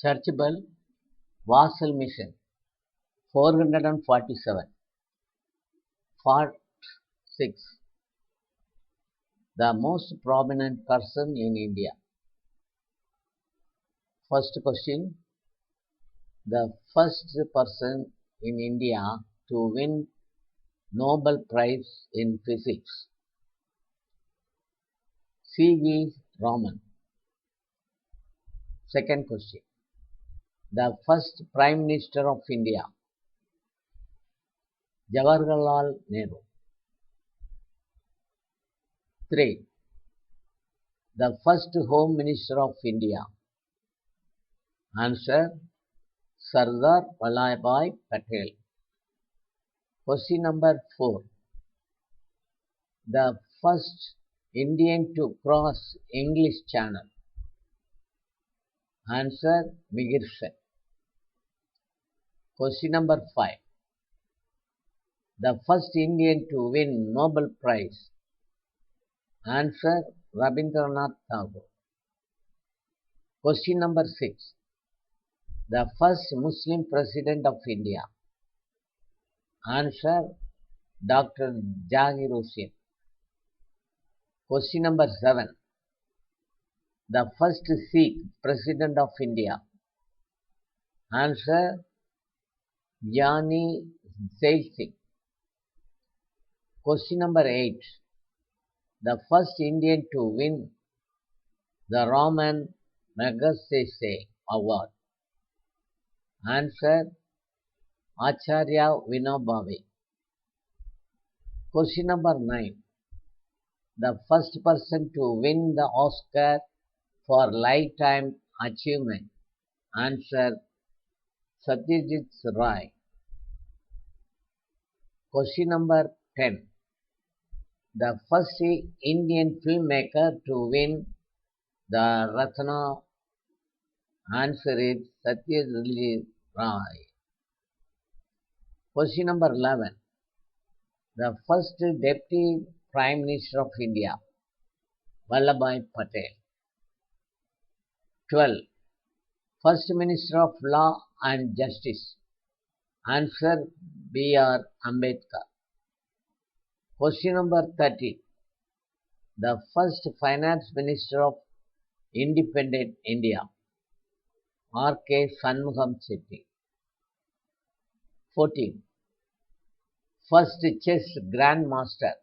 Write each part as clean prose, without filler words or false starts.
Searchable VASEL mission 447. Part 6. The most prominent person in India. First question. The first person in India to win Nobel Prize in Physics. C.V. Raman. Second question. The first Prime Minister of India. Jawaharlal Nehru. 3. The first Home Minister of India. Answer. Sardar Vallabhbhai Patel. Question number 4. The first Indian to cross English Channel. Answer. Mihir Sen. Question number 5. The first Indian to win Nobel Prize. Answer. Rabindranath Tagore. Question number 6. The first Muslim President of India. Answer. Dr. Zakir. Question number 7. The first Sikh President of India. Answer. Giani, Zail. Question number 8. The first Indian to win the Raman Magsaysay Award. Answer. Acharya Vinoba. Question number 9. The first person to win the Oscar for lifetime achievement. Answer. Satyajit Ray. Question number 10. The first Indian filmmaker to win the Ratna. Answer is Satyajit Ray. Question number 11. The first Deputy Prime Minister of India. Vallabhbhai Patel. 12. First Minister of Law and Justice. Answer. B.R. Ambedkar. Question number 13. The first Finance Minister of Independent India. R.K. Shanmugam Chetty. 14. First Chess Grandmaster.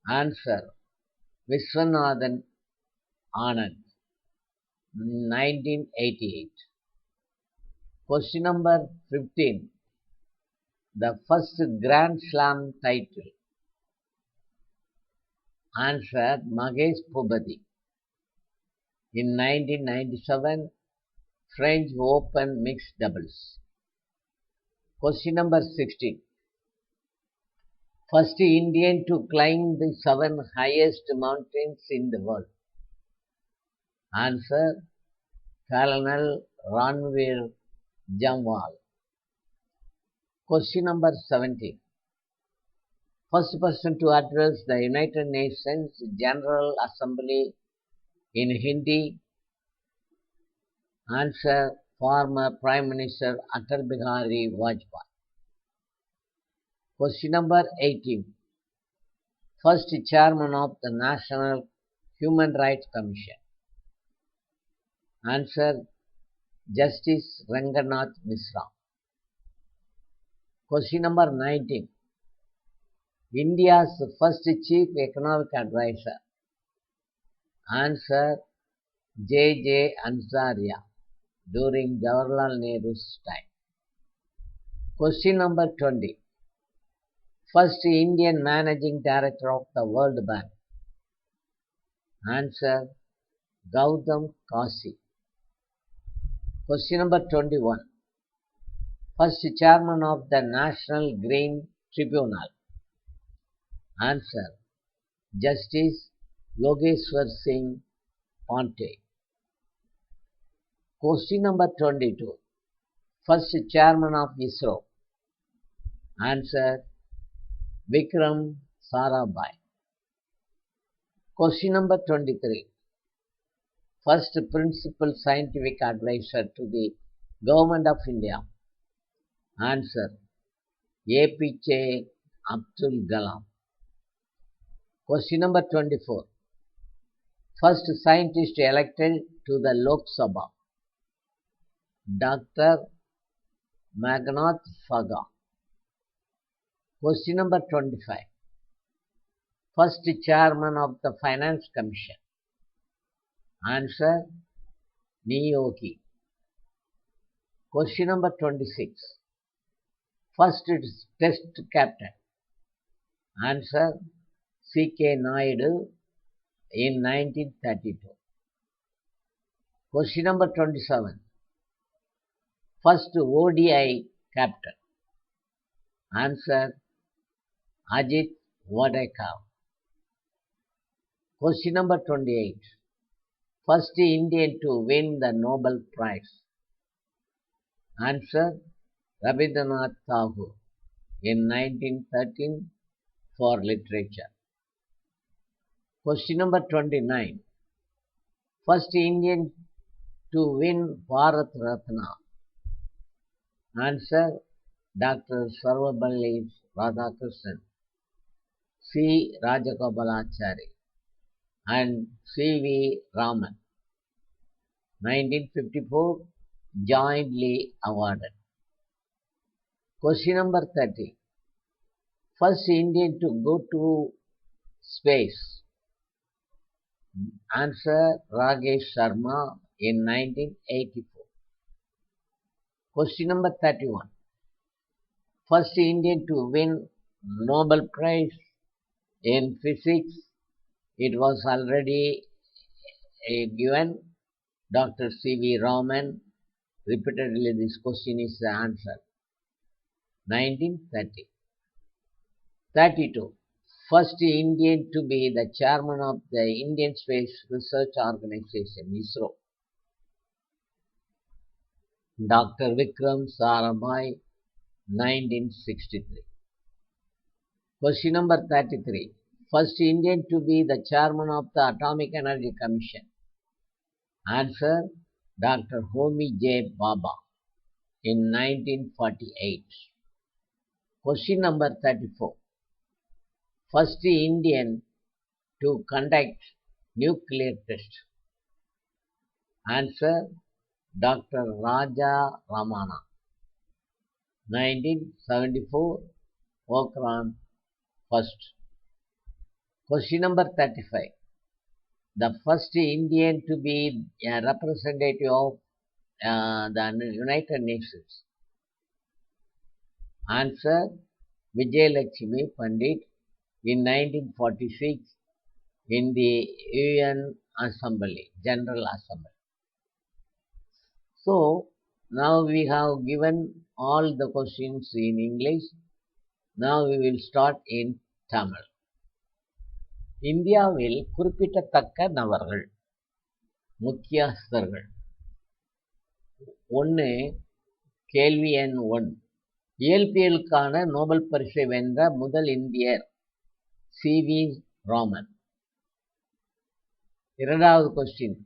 Answer. Viswanathan Anand. 1988. Question number 15. The first Grand Slam title. Answer. Magsaysay. In 1997, French Open Mixed Doubles. Question number 16. First Indian to climb the 7 highest mountains in the world. Answer. Colonel Ranveer Jamwal. Question number 17. First person to address the United Nations General Assembly in Hindi. Answer. Former Prime Minister Atal Bihari Vajpayee. Question number 18. First Chairman of the National Human Rights Commission. Answer. Justice Ranganath Misra. Question number 19. India's first Chief Economic Advisor. Answer. J. Acharya during Jawaharlal Nehru's time. Question number 20. First Indian Managing Director of the World Bank. Answer. Gautam Kasi. Question number 21. First Chairman of the National Green Tribunal. Answer. Justice Yogeshwar Singh Ponte. Question number 22. First Chairman of ISRO. Answer. Vikram Sarabhai. Question number 23. First principal scientific advisor to the Government of India. Answer: APJ Abdul Kalam. Question number 24. First scientist elected to the Lok Sabha. Dr. Magnath Phaga. Question number 25. First chairman of the Finance Commission. Answer: Niyogi. Question number 26. First test captain. Answer: C.K. Naidu in 1932. Question number 27. First ODI captain. Answer: Ajit Wadekar. Question number 28. First Indian to win the Nobel Prize. Answer: Rabindranath Tagore in 1913 for literature. Question number 29. First Indian to win Bharat Ratna. Answer: Dr. Sarvapalli Radhakrishnan, C. Rajagopalachari and C.V. Raman. 1954 jointly awarded. Question number 30. First Indian to go to space. Answer: Rakesh Sharma in 1984. Question number 31. First Indian to win Nobel Prize in physics. It was already given. Dr. C.V. Raman. Repeatedly this question is the answer. 1930. 32. First Indian to be the chairman of the Indian Space Research Organization, ISRO. Dr. Vikram Sarabhai, 1963. Question number 33. First Indian to be the chairman of the Atomic Energy Commission. Answer: Dr. Homi J. Bhabha in 1948. Question number 34. First Indian to conduct nuclear test. Answer: Dr. Raja Ramana. 1974 Pokhran first. Question number 35. The first Indian to be a representative of the United Nations. Answer: Vijayalakshmi Pandit in 1946 in the UN Assembly, General Assembly. So, now we have given all the questions in English. Now we will start in Tamil. இந்தியாவில் குறிப்பிடத்தக்க நபர்கள், முக்கியஸ்தர்கள். 1. கேள்வி எண் 1. இயற்பியலுக்கான Nobel பரிசை வென்ற முதல் இந்தியர் C.V. ராமன். 2வது கொஸ்டின்.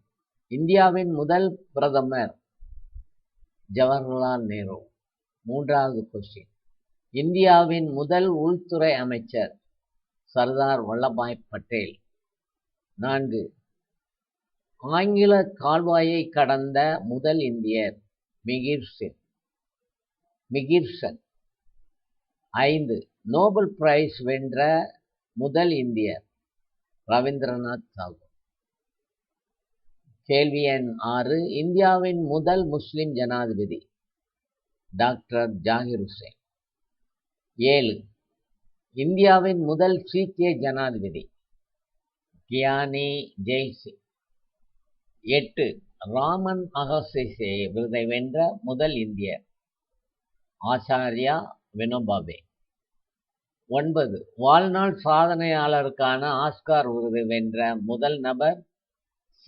இந்தியாவின் முதல் பிரதமர் ஜவஹர்லால் நேரு. 3வது கொஸ்டின். இந்தியாவின் முதல் உள்துறை அமைச்சர் சர்தார் வல்லபாய் பட்டேல். 4. ஆங்கில கால்வாயை கடந்த முதல் இந்தியர் மிகிர் சென். 5. நோபல் பிரைஸ் வென்ற முதல் இந்தியர் ரவீந்திரநாத் தாகூர். கேள்வி எண் 6. இந்தியாவின் முதல் முஸ்லிம் ஜனாதிபதி டாக்டர் ஜாகிர் ஹுசைன். 7. இந்தியாவின் முதல் சீக்கிய ஜனாதிபதி கியானி ஜெய்சிங். 8. ராமன் மகசேசே விருதை வென்ற முதல் இந்தியர் ஆச்சாரியா வினோபாவே. 9. வாழ்நாள் சாதனையாளருக்கான ஆஸ்கார் விருது வென்ற முதல் நபர்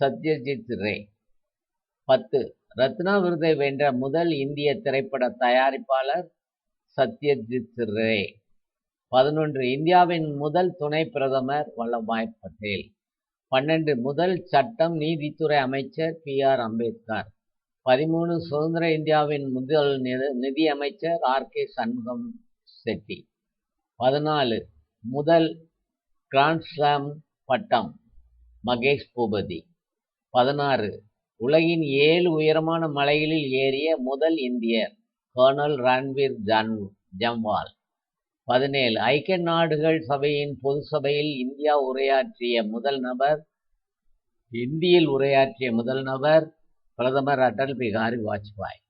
சத்யஜித் ரே. 10. ரத்னா விருதை வென்ற முதல் இந்திய திரைப்பட தயாரிப்பாளர் சத்யஜித் ரே. 11. இந்தியாவின் முதல் துணை பிரதமர் வல்லபாய் பட்டேல். 12 முதல் சட்டம் நீதித்துறை அமைச்சர் பி.ஆர். அம்பேத்கர். 13 சுதந்திர இந்தியாவின் முதல் நிதி அமைச்சர் ஆர்.கே. சண்முகம் செட்டி. 14 முதல் கிராண்ட் ஸ்லாம் பட்டம் மகேஷ் பூபதி. 16 உலகின் 7 உயரமான மலைகளில் ஏறிய முதல் இந்தியர் கர்னல் ரன்வீர் ஜம்வால். 17 ஐக்கிய நாடுகள் சபையின் பொது சபையில் இந்தியில் உரையாற்றிய முதல் நபர் பிரதமர் அடல் பிகாரி வாஜ்பாய்.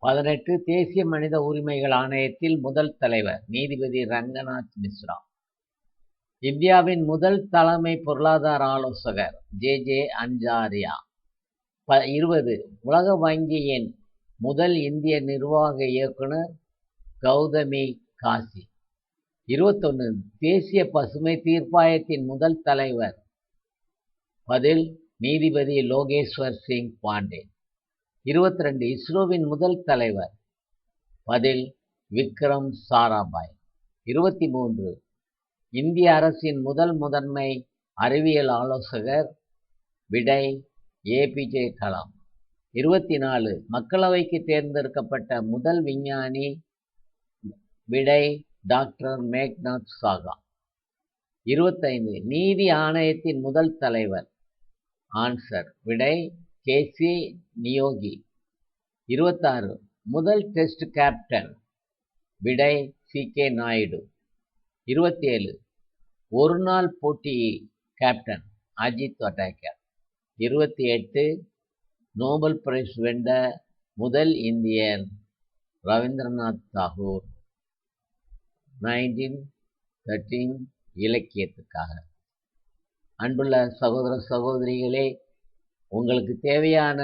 18 தேசிய மனித உரிமைகள் ஆணையத்தில் முதல் தலைவர் நீதிபதி ரங்கநாத் மிஸ்ரா. இந்தியாவின் முதல் தலைமை பொருளாதார ஆலோசகர் ஜே. அச்சாரியா. 20 உலக வங்கியின் முதல் இந்திய நிர்வாக இயக்குனர் கௌதமி காசி. 21 தேசிய பசுமை தீர்ப்பாயத்தின் முதல் தலைவர் பதில் நீதிபதி லோகேஸ்வர் சிங் பாண்டே. 22 இஸ்ரோவின் முதல் தலைவர் பதில் விக்ரம் சாராபாய். 23 இந்திய அரசின் முதன்மை அறிவியல் ஆலோசகர் விடை ஏ.பி.ஜே. கலாம். 24 மக்களவைக்கு தேர்ந்தெடுக்கப்பட்ட முதல் விஞ்ஞானி விடை டாக்டர் மேக்நாத் சாகா. 25 நீதி ஆணையத்தின் முதல் தலைவர் ஆன்சர் விடை கே.சி. நியோகி. 26 முதல் டெஸ்ட் கேப்டன் விடை சி.கே. நாயுடு. 27 ஒருநாள் போட்டி captain Ajit Wadekar. 28 Nobel prize வென்ற முதல் இந்தியர் ரவீந்திரநாத் தாகூர். 1913 இலக்கியத்துக்காக. அன்புள்ள சகோதர சகோதரிகளே, உங்களுக்கு தேவையான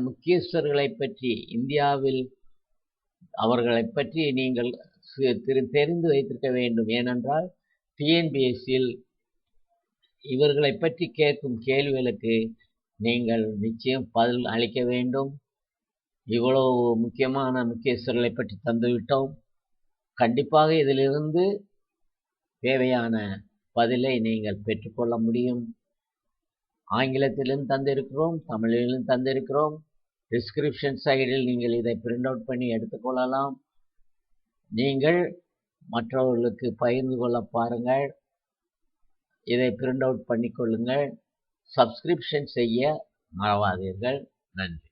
முக்கியஸ்தர்களை பற்றி இந்தியாவில் அவர்களை பற்றி நீங்கள் தெரிந்து வைத்திருக்க வேண்டும். ஏனென்றால் டிஎன்பிஎஸ்சியில் இவர்களை பற்றி கேட்கும் கேள்விகளுக்கு நீங்கள் நிச்சயம் பதில் அளிக்க வேண்டும். இவ்வளவு முக்கியஸ்தர்களை பற்றி தந்துவிட்டோம். கண்டிப்பாக இதிலிருந்து தேவையான பதிலை நீங்கள் பெற்றுக்கொள்ள முடியும். ஆங்கிலத்திலும் தந்திருக்கிறோம், தமிழிலும் தந்திருக்கிறோம். டிஸ்கிரிப்ஷன் சைடில் நீங்கள் இதை பிரிண்ட் அவுட் பண்ணி எடுத்துக்கொள்ளலாம். நீங்கள் மற்றவர்களுக்கு பகிர்ந்து கொள்ள பாருங்கள். இதை பிரிண்ட் அவுட் பண்ணிக்கொள்ளுங்கள். சப்ஸ்கிரிப்ஷன் செய்ய மறவாதீர்கள். நன்றி.